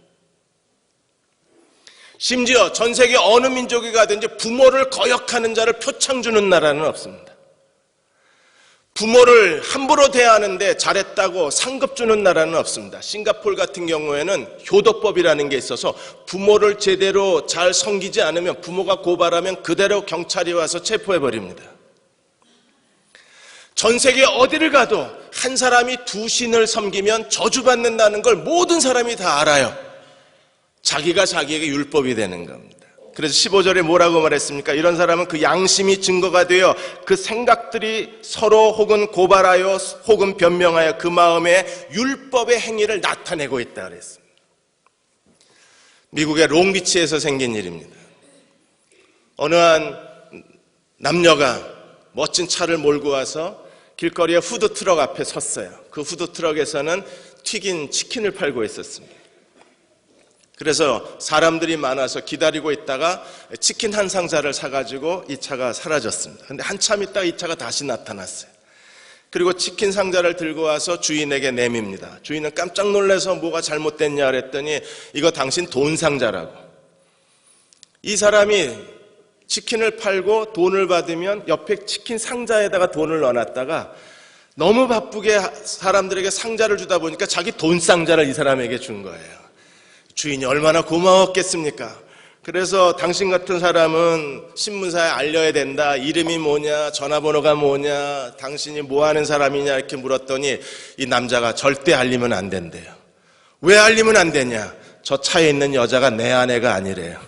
심지어 전 세계 어느 민족에 가든지 부모를 거역하는 자를 표창 주는 나라는 없습니다. 부모를 함부로 대하는데 잘했다고 상급 주는 나라는 없습니다. 싱가포르 같은 경우에는 효도법이라는 게 있어서 부모를 제대로 잘 섬기지 않으면 부모가 고발하면 그대로 경찰이 와서 체포해버립니다. 전 세계 어디를 가도 한 사람이 두 신을 섬기면 저주받는다는 걸 모든 사람이 다 알아요. 자기가 자기에게 율법이 되는 겁니다. 그래서 15절에 뭐라고 말했습니까? 이런 사람은 그 양심이 증거가 되어 그 생각들이 서로 혹은 고발하여 혹은 변명하여 그 마음에 율법의 행위를 나타내고 있다 그랬습니다. 미국의 롱비치에서 생긴 일입니다. 어느 한 남녀가 멋진 차를 몰고 와서 길거리에 푸드트럭 앞에 섰어요. 그 푸드트럭에서는 튀긴 치킨을 팔고 있었습니다. 그래서 사람들이 많아서 기다리고 있다가 치킨 한 상자를 사가지고 이 차가 사라졌습니다. 근데 한참 있다가 이 차가 다시 나타났어요. 그리고 치킨 상자를 들고 와서 주인에게 내밉니다. 주인은 깜짝 놀라서 뭐가 잘못됐냐 그랬더니 이거 당신 돈 상자라고. 이 사람이 치킨을 팔고 돈을 받으면 옆에 치킨 상자에다가 돈을 넣어놨다가 너무 바쁘게 사람들에게 상자를 주다 보니까 자기 돈 상자를 이 사람에게 준 거예요. 주인이 얼마나 고마웠겠습니까? 그래서 당신 같은 사람은 신문사에 알려야 된다. 이름이 뭐냐, 전화번호가 뭐냐, 당신이 뭐 하는 사람이냐 이렇게 물었더니 이 남자가 절대 알리면 안 된대요. 왜 알리면 안 되냐? 저 차에 있는 여자가 내 아내가 아니래요.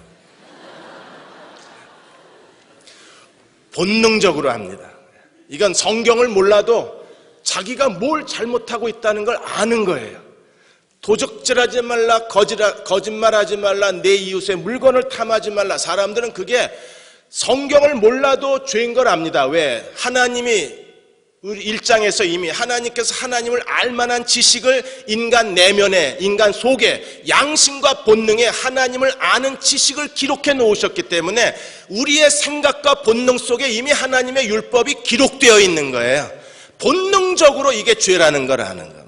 본능적으로 합니다. 이건 성경을 몰라도 자기가 뭘 잘못하고 있다는 걸 아는 거예요. 도적질하지 말라, 거짓말하지 말라, 내 이웃의 물건을 탐하지 말라. 사람들은 그게 성경을 몰라도 죄인 걸 압니다. 왜? 하나님이 우리 1장에서 이미 하나님께서 하나님을 알만한 지식을 인간 내면에, 인간 속에, 양심과 본능에 하나님을 아는 지식을 기록해 놓으셨기 때문에 우리의 생각과 본능 속에 이미 하나님의 율법이 기록되어 있는 거예요. 본능적으로 이게 죄라는 걸 아는 겁니다.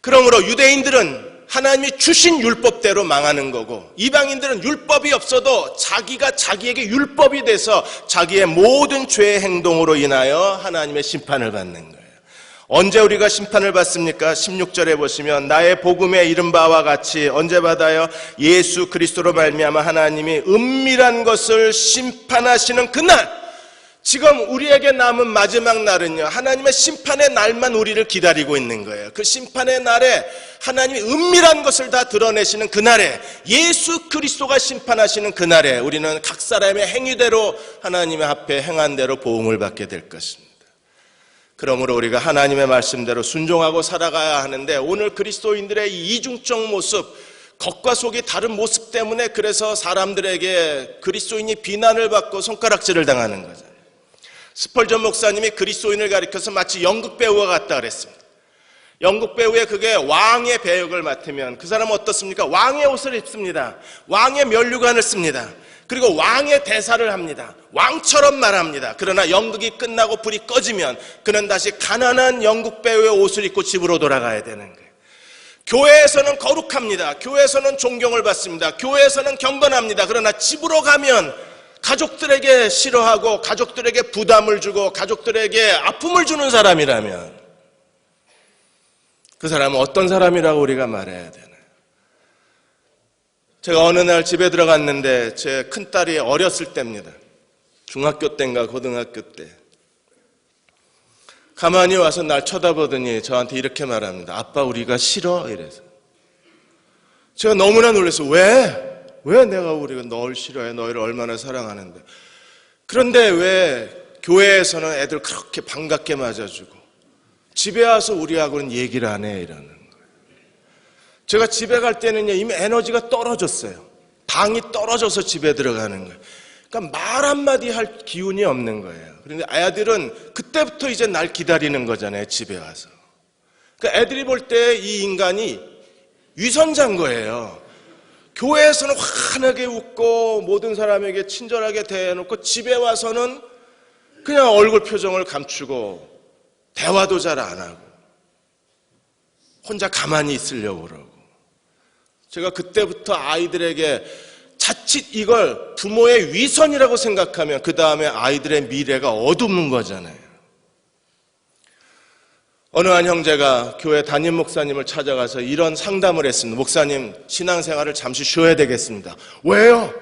그러므로 유대인들은 하나님이 주신 율법대로 망하는 거고, 이방인들은 율법이 없어도 자기가 자기에게 율법이 돼서 자기의 모든 죄의 행동으로 인하여 하나님의 심판을 받는 거예요. 언제 우리가 심판을 받습니까? 16절에 보시면 나의 복음에 이른 바와 같이 언제 받아요? 예수 그리스도로 말미암아 하나님이 은밀한 것을 심판하시는 그날, 지금 우리에게 남은 마지막 날은요, 하나님의 심판의 날만 우리를 기다리고 있는 거예요. 그 심판의 날에 하나님이 은밀한 것을 다 드러내시는 그날에, 예수 그리스도가 심판하시는 그날에 우리는 각 사람의 행위대로 하나님의 앞에 행한 대로 보응을 받게 될 것입니다. 그러므로 우리가 하나님의 말씀대로 순종하고 살아가야 하는데, 오늘 그리스도인들의 이 이중적 모습, 겉과 속이 다른 모습 때문에 그래서 사람들에게 그리스도인이 비난을 받고 손가락질을 당하는 거죠. 스펄전 목사님이 그리스도인을 가리켜서 마치 연극 배우와 같다 그랬습니다. 연극 배우의 그게 왕의 배역을 맡으면 그 사람은 어떻습니까? 왕의 옷을 입습니다. 왕의 면류관을 씁니다. 그리고 왕의 대사를 합니다. 왕처럼 말합니다. 그러나 연극이 끝나고 불이 꺼지면 그는 다시 가난한 연극 배우의 옷을 입고 집으로 돌아가야 되는 거예요. 교회에서는 거룩합니다. 교회에서는 존경을 받습니다. 교회에서는 경건합니다. 그러나 집으로 가면 가족들에게 싫어하고 가족들에게 부담을 주고 가족들에게 아픔을 주는 사람이라면 그 사람은 어떤 사람이라고 우리가 말해야 되나요? 제가 어느 날 집에 들어갔는데 제 큰딸이 어렸을 때입니다. 중학교 때인가 고등학교 때. 가만히 와서 날 쳐다보더니 저한테 이렇게 말합니다. 아빠 우리가 싫어? 이래서. 제가 너무나 놀라서 왜 내가 우리가 널 싫어해? 너희를 얼마나 사랑하는데. 그런데 왜 교회에서는 애들 그렇게 반갑게 맞아주고 집에 와서 우리하고는 얘기를 안 해? 이러는 거예요. 제가 집에 갈 때는 이미 에너지가 떨어졌어요. 당이 떨어져서 집에 들어가는 거예요. 그러니까 말 한마디 할 기운이 없는 거예요. 그런데 아이들은 그때부터 이제 날 기다리는 거잖아요. 집에 와서. 그러니까 애들이 볼 때 이 인간이 위선자인 거예요. 교회에서는 환하게 웃고 모든 사람에게 친절하게 대해놓고 집에 와서는 그냥 얼굴 표정을 감추고 대화도 잘 안 하고 혼자 가만히 있으려고 그러고. 제가 그때부터 아이들에게 자칫 이걸 부모의 위선이라고 생각하면 그 다음에 아이들의 미래가 어둡는 거잖아요. 어느 한 형제가 교회 담임 목사님을 찾아가서 이런 상담을 했습니다. 목사님, 신앙생활을 잠시 쉬어야 되겠습니다. 왜요?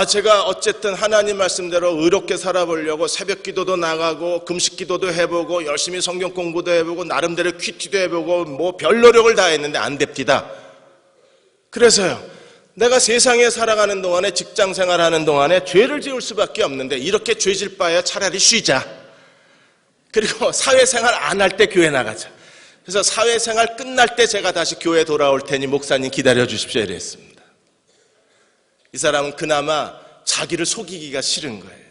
제가 어쨌든 하나님 말씀대로 의롭게 살아보려고 새벽 기도도 나가고 금식 기도도 해보고 열심히 성경 공부도 해보고 나름대로 퀴티도 해보고 뭐 별 노력을 다 했는데 안 됩니다. 그래서요, 내가 세상에 살아가는 동안에 직장 생활하는 동안에 죄를 지을 수밖에 없는데 이렇게 죄질 바에야 차라리 쉬자. 그리고 사회생활 안 할 때 교회 나가자. 그래서 사회생활 끝날 때 제가 다시 교회 돌아올 테니 목사님 기다려 주십시오 이랬습니다. 이 사람은 그나마 자기를 속이기가 싫은 거예요.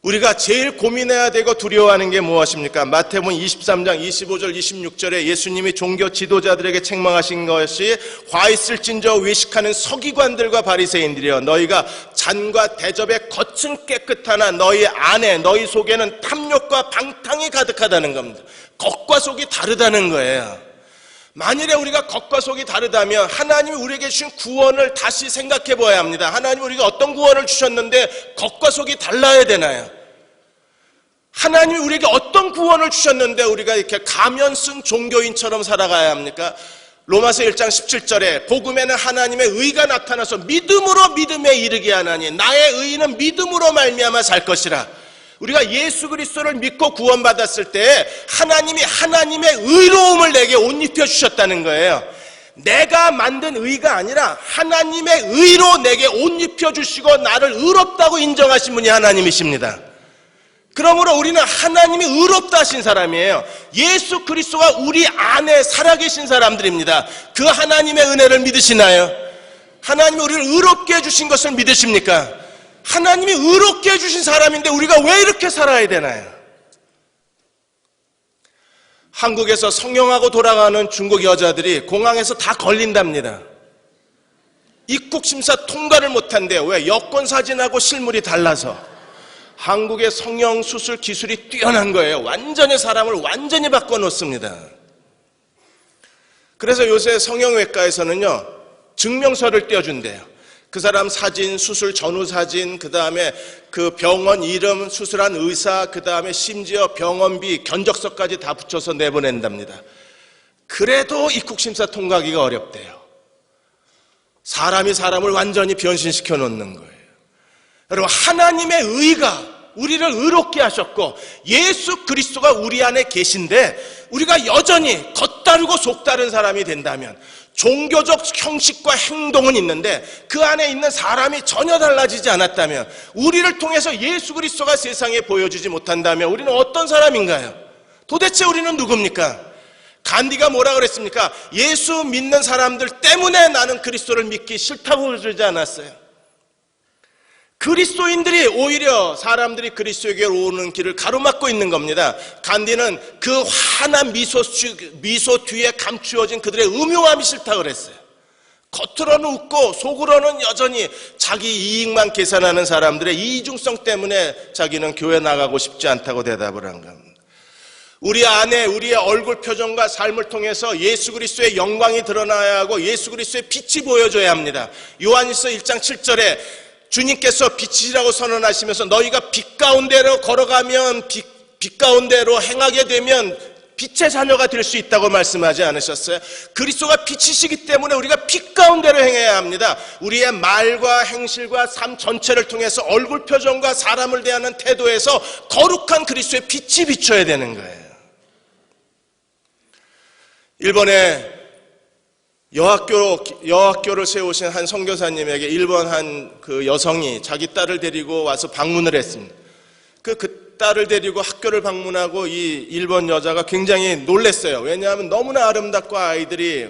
우리가 제일 고민해야 되고 두려워하는 게 무엇입니까? 마태복음 23장 25절 26절에 예수님이 종교 지도자들에게 책망하신 것이 화 있을진저 외식하는 서기관들과 바리새인들이여 너희가 잔과 대접의 겉은 깨끗하나 너희 안에 너희 속에는 탐욕과 방탕이 가득하다는 겁니다. 겉과 속이 다르다는 거예요. 만일에 우리가 겉과 속이 다르다면 하나님이 우리에게 주신 구원을 다시 생각해 보아야 합니다. 하나님이 우리가 어떤 구원을 주셨는데 겉과 속이 달라야 되나요? 하나님이 우리에게 어떤 구원을 주셨는데 우리가 이렇게 가면 쓴 종교인처럼 살아가야 합니까? 로마서 1장 17절에 복음에는 하나님의 의가 나타나서 믿음으로 믿음에 이르게 하나니 나의 의는 믿음으로 말미암아 살 것이라. 우리가 예수 그리스도를 믿고 구원받았을 때 하나님이 하나님의 의로움을 내게 옷 입혀 주셨다는 거예요. 내가 만든 의가 아니라 하나님의 의로 내게 옷 입혀주시고 나를 의롭다고 인정하신 분이 하나님이십니다. 그러므로 우리는 하나님이 의롭다 하신 사람이에요. 예수 그리스도가 우리 안에 살아계신 사람들입니다. 그 하나님의 은혜를 믿으시나요? 하나님이 우리를 의롭게 해주신 것을 믿으십니까? 하나님이 의롭게 해주신 사람인데 우리가 왜 이렇게 살아야 되나요? 한국에서 성형하고 돌아가는 중국 여자들이 공항에서 다 걸린답니다. 입국 심사 통과를 못한대요. 왜? 여권 사진하고 실물이 달라서. 한국의 성형 수술 기술이 뛰어난 거예요. 완전히 사람을 완전히 바꿔놓습니다. 그래서 요새 성형외과에서는요, 증명서를 떼어준대요. 그 사람 사진, 수술 전후 사진, 그 다음에 그 병원 이름, 수술한 의사, 그 다음에 심지어 병원비, 견적서까지 다 붙여서 내보낸답니다. 그래도 입국심사 통과하기가 어렵대요. 사람이 사람을 완전히 변신시켜 놓는 거예요. 여러분, 하나님의 의가 우리를 의롭게 하셨고 예수 그리스도가 우리 안에 계신데 우리가 여전히 겉다르고 속다른 사람이 된다면, 종교적 형식과 행동은 있는데 그 안에 있는 사람이 전혀 달라지지 않았다면, 우리를 통해서 예수 그리스도가 세상에 보여주지 못한다면 우리는 어떤 사람인가요? 도대체 우리는 누굽니까? 간디가 뭐라 그랬습니까? 예수 믿는 사람들 때문에 나는 그리스도를 믿기 싫다고 그러지 않았어요. 그리스도인들이 오히려 사람들이 그리스도에게로 오는 길을 가로막고 있는 겁니다. 간디는 그 환한 미소 뒤에 감추어진 그들의 음흉함이 싫다고 그랬어요. 겉으로는 웃고 속으로는 여전히 자기 이익만 계산하는 사람들의 이중성 때문에 자기는 교회 나가고 싶지 않다고 대답을 한 겁니다. 우리 안에 우리의 얼굴 표정과 삶을 통해서 예수 그리스도의 영광이 드러나야 하고 예수 그리스도의 빛이 보여줘야 합니다. 요한일서 1장 7절에 주님께서 빛이라고 선언하시면서 너희가 빛 가운데로 걸어가면 빛 가운데로 행하게 되면 빛의 자녀가 될 수 있다고 말씀하지 않으셨어요? 그리스도가 빛이시기 때문에 우리가 빛 가운데로 행해야 합니다. 우리의 말과 행실과 삶 전체를 통해서 얼굴 표정과 사람을 대하는 태도에서 거룩한 그리스도의 빛이 비춰야 되는 거예요. 일본에 여학교를 세우신 한 선교사님에게 일본 한 그 여성이 자기 딸을 데리고 와서 방문을 했습니다. 그 딸을 데리고 학교를 방문하고 이 일본 여자가 굉장히 놀랐어요. 왜냐하면 너무나 아름답고 아이들이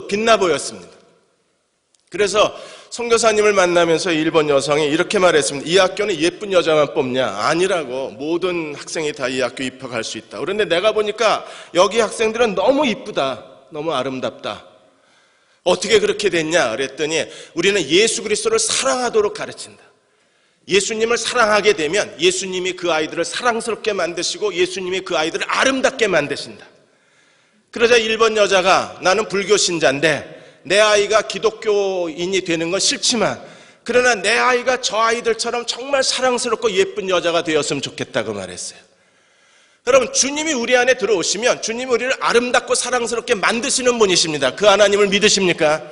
빛나 보였습니다. 그래서 선교사님을 만나면서 일본 여성이 이렇게 말했습니다. 이 학교는 예쁜 여자만 뽑냐? 아니라고. 모든 학생이 다 이 학교 입학할 수 있다. 그런데 내가 보니까 여기 학생들은 너무 이쁘다. 너무 아름답다. 어떻게 그렇게 됐냐? 그랬더니 우리는 예수 그리스도를 사랑하도록 가르친다. 예수님을 사랑하게 되면 예수님이 그 아이들을 사랑스럽게 만드시고 예수님이 그 아이들을 아름답게 만드신다. 그러자 일본 여자가 나는 불교 신자인데 내 아이가 기독교인이 되는 건 싫지만 그러나 내 아이가 저 아이들처럼 정말 사랑스럽고 예쁜 여자가 되었으면 좋겠다고 말했어요. 여러분, 주님이 우리 안에 들어오시면 주님이 우리를 아름답고 사랑스럽게 만드시는 분이십니다. 그 하나님을 믿으십니까?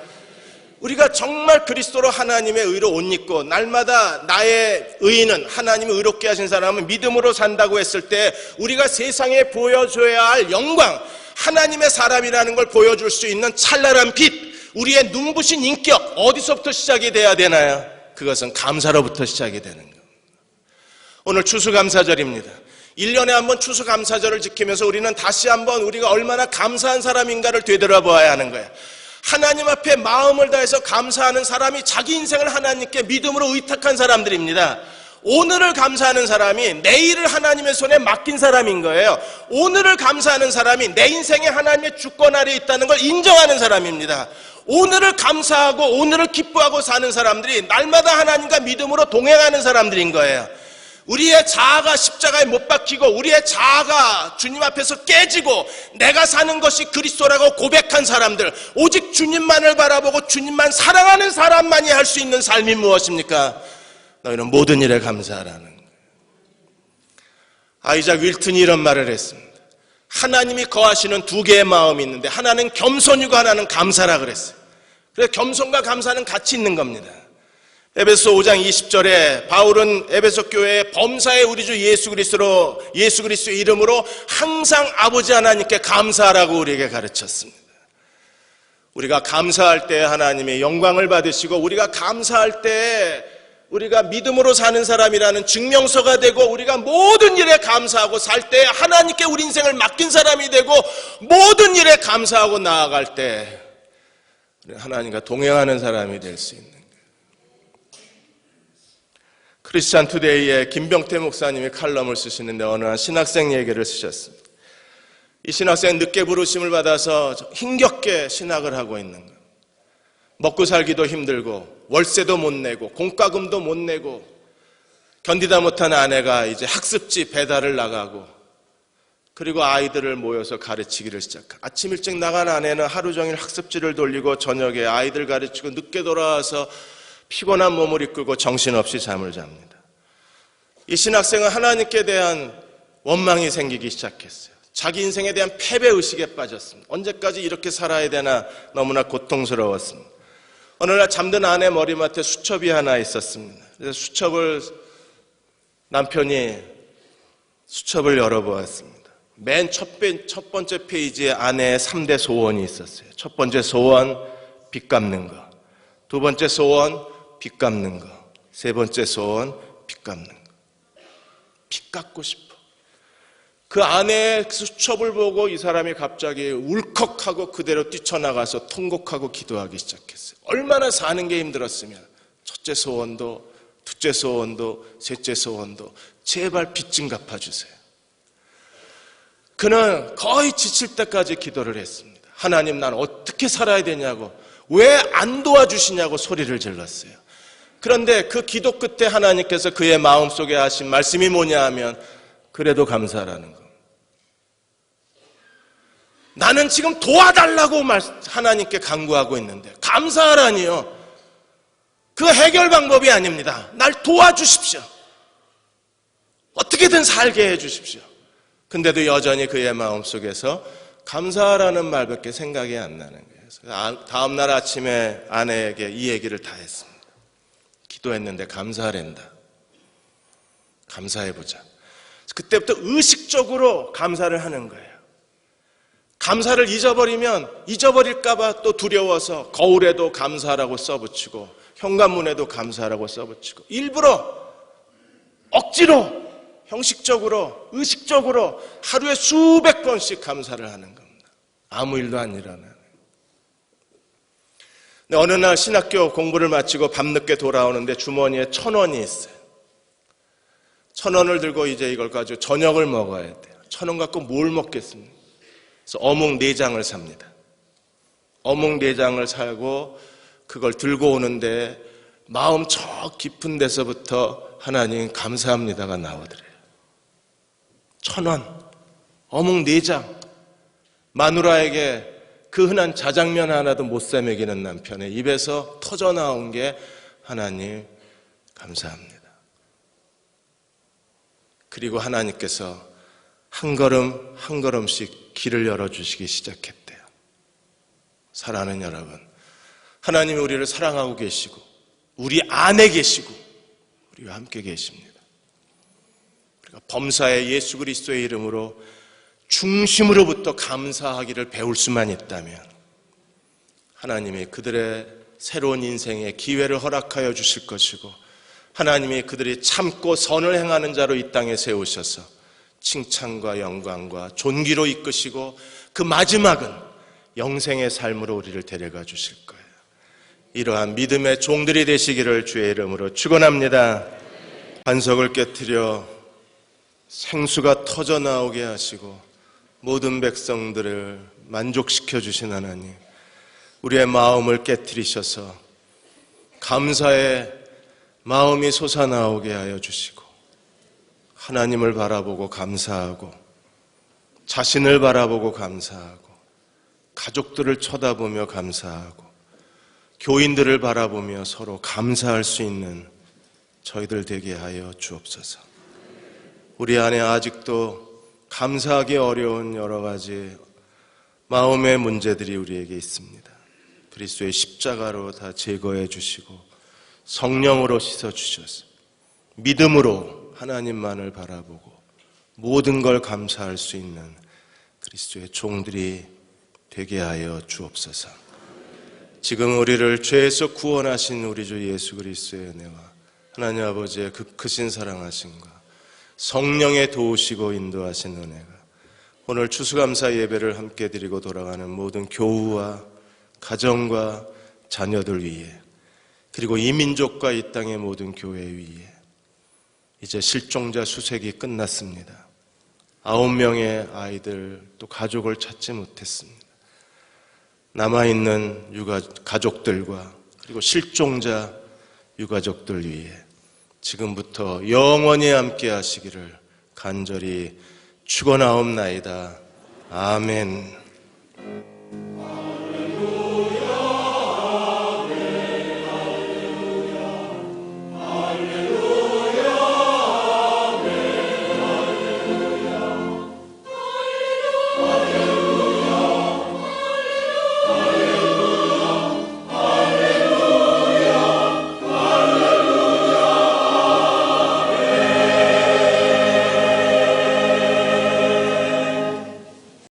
우리가 정말 그리스도로 하나님의 의로 옷 입고 날마다 나의 의인은 하나님을 의롭게 하신 사람은 믿음으로 산다고 했을 때 우리가 세상에 보여줘야 할 영광, 하나님의 사람이라는 걸 보여줄 수 있는 찬란한 빛, 우리의 눈부신 인격, 어디서부터 시작이 돼야 되나요? 그것은 감사로부터 시작이 되는 겁니다. 오늘 추수감사절입니다. 1년에 한 번 추수감사절을 지키면서 우리는 다시 한번 우리가 얼마나 감사한 사람인가를 되돌아보아야 하는 거예요. 하나님 앞에 마음을 다해서 감사하는 사람이 자기 인생을 하나님께 믿음으로 의탁한 사람들입니다. 오늘을 감사하는 사람이 내일을 하나님의 손에 맡긴 사람인 거예요. 오늘을 감사하는 사람이 내 인생에 하나님의 주권 아래 있다는 걸 인정하는 사람입니다. 오늘을 감사하고 오늘을 기뻐하고 사는 사람들이 날마다 하나님과 믿음으로 동행하는 사람들인 거예요. 우리의 자아가 십자가에 못 박히고 우리의 자아가 주님 앞에서 깨지고 내가 사는 것이 그리스도라고 고백한 사람들, 오직 주님만을 바라보고 주님만 사랑하는 사람만이 할 수 있는 삶이 무엇입니까? 너희는 모든 일에 감사하라는 거예요. 아이작 윌튼이 이런 말을 했습니다. 하나님이 거하시는 두 개의 마음이 있는데 하나는 겸손이고 하나는 감사라 그랬어요. 그래서 겸손과 감사는 같이 있는 겁니다. 에베소 5장 20절에 바울은 에베소 교회의 범사의 우리 주 예수 그리스도의 이름으로 항상 아버지 하나님께 감사하라고 우리에게 가르쳤습니다. 우리가 감사할 때 하나님의 영광을 받으시고, 우리가 감사할 때 우리가 믿음으로 사는 사람이라는 증명서가 되고, 우리가 모든 일에 감사하고 살 때 하나님께 우리 인생을 맡긴 사람이 되고, 모든 일에 감사하고 나아갈 때 하나님과 동행하는 사람이 될 수 있는 거예요. 크리스찬 투데이에 김병태 목사님이 칼럼을 쓰시는데 어느 한 신학생 얘기를 쓰셨습니다. 이 신학생은 늦게 부르심을 받아서 힘겹게 신학을 하고 있는 거예요. 먹고 살기도 힘들고 월세도 못 내고 공과금도 못 내고 견디다 못한 아내가 이제 학습지 배달을 나가고, 그리고 아이들을 모여서 가르치기를 시작하고, 아침 일찍 나간 아내는 하루 종일 학습지를 돌리고 저녁에 아이들 가르치고 늦게 돌아와서 피곤한 몸을 이끌고 정신없이 잠을 잡니다. 이 신학생은 하나님께 대한 원망이 생기기 시작했어요. 자기 인생에 대한 패배의식에 빠졌습니다. 언제까지 이렇게 살아야 되나 너무나 고통스러웠습니다. 어느 날 잠든 아내 머리맡에 수첩이 하나 있었습니다. 그래서 남편이 수첩을 열어보았습니다. 맨 첫 번째 페이지에 아내의 3대 소원이 있었어요. 첫 번째 소원, 빚 갚는 거. 두 번째 소원, 빚 갚는 거. 세 번째 소원, 빚 갚는 거. 빚 갚고 싶어. 그 아내의 수첩을 보고 이 사람이 갑자기 울컥하고 그대로 뛰쳐나가서 통곡하고 기도하기 시작했어요. 얼마나 사는 게 힘들었으면 첫째 소원도, 둘째 소원도, 셋째 소원도 제발 빚 좀 갚아주세요. 그는 거의 지칠 때까지 기도를 했습니다. 하나님, 난 어떻게 살아야 되냐고, 왜 안 도와주시냐고 소리를 질렀어요. 그런데 그 기도 끝에 하나님께서 그의 마음속에 하신 말씀이 뭐냐 하면, 그래도 감사하라는 거. 나는 지금 도와달라고 하나님께 간구하고 있는데 감사하라니요. 그 해결 방법이 아닙니다. 날 도와주십시오. 어떻게든 살게 해주십시오. 근데도 여전히 그의 마음속에서 감사하라는 말밖에 생각이 안 나는 거예요. 다음 날 아침에 아내에게 이 얘기를 다 했습니다. 기도했는데 감사하란다. 감사해보자. 그때부터 의식적으로 감사를 하는 거예요. 감사를 잊어버릴까봐 또 두려워서 거울에도 감사라고 써붙이고 현관문에도 감사라고 써붙이고, 일부러 억지로 형식적으로 의식적으로 하루에 수백 번씩 감사를 하는 겁니다. 아무 일도 안 일어나요. 근데 어느 날 신학교 공부를 마치고 밤늦게 돌아오는데 주머니에 1,000원이 있어요. 1,000원을 들고 이제 이걸 가지고 저녁을 먹어야 돼요. 1,000원 갖고 뭘 먹겠습니까? 그래서 어묵 4장을 삽니다. 어묵 4장을 사고 그걸 들고 오는데 마음 저 깊은 데서부터 하나님 감사합니다가 나오더래요. 1,000원, 어묵 4장, 마누라에게 그 흔한 자장면 하나도 못 사 먹이는 남편의 입에서 터져나온 게 하나님 감사합니다. 그리고 하나님께서 한 걸음 한 걸음씩 길을 열어주시기 시작했대요. 사랑하는 여러분, 하나님이 우리를 사랑하고 계시고 우리 안에 계시고 우리와 함께 계십니다. 우리가 범사의 예수 그리스도의 이름으로 중심으로부터 감사하기를 배울 수만 있다면 하나님이 그들의 새로운 인생에 기회를 허락하여 주실 것이고, 하나님이 그들이 참고 선을 행하는 자로 이 땅에 세우셔서 칭찬과 영광과 존귀로 이끄시고 그 마지막은 영생의 삶으로 우리를 데려가 주실 거예요. 이러한 믿음의 종들이 되시기를 주의 이름으로 축원합니다. 반석을 깨트려 생수가 터져 나오게 하시고 모든 백성들을 만족시켜 주신 하나님, 우리의 마음을 깨트리셔서 감사의 마음이 솟아나오게 하여 주시고, 하나님을 바라보고 감사하고 자신을 바라보고 감사하고 가족들을 쳐다보며 감사하고 교인들을 바라보며 서로 감사할 수 있는 저희들 되게 하여 주옵소서. 우리 안에 아직도 감사하기 어려운 여러 가지 마음의 문제들이 우리에게 있습니다. 그리스도의 십자가로 다 제거해 주시고 성령으로 씻어 주셔서 믿음으로 하나님만을 바라보고 모든 걸 감사할 수 있는 그리스도의 종들이 되게 하여 주옵소서. 지금 우리를 죄에서 구원하신 우리 주 예수 그리스도의 은혜와 하나님 아버지의 그 크신 사랑하심과 성령의 도우시고 인도하신 은혜가 오늘 추수감사 예배를 함께 드리고 돌아가는 모든 교우와 가정과 자녀들 위에, 그리고 이 민족과 이 땅의 모든 교회 위에, 이제 실종자 수색이 끝났습니다. 9명의 아이들 또 가족을 찾지 못했습니다. 남아있는 가족들과 그리고 실종자 유가족들 위해 지금부터 영원히 함께 하시기를 간절히 축원하옵나이다. 아멘.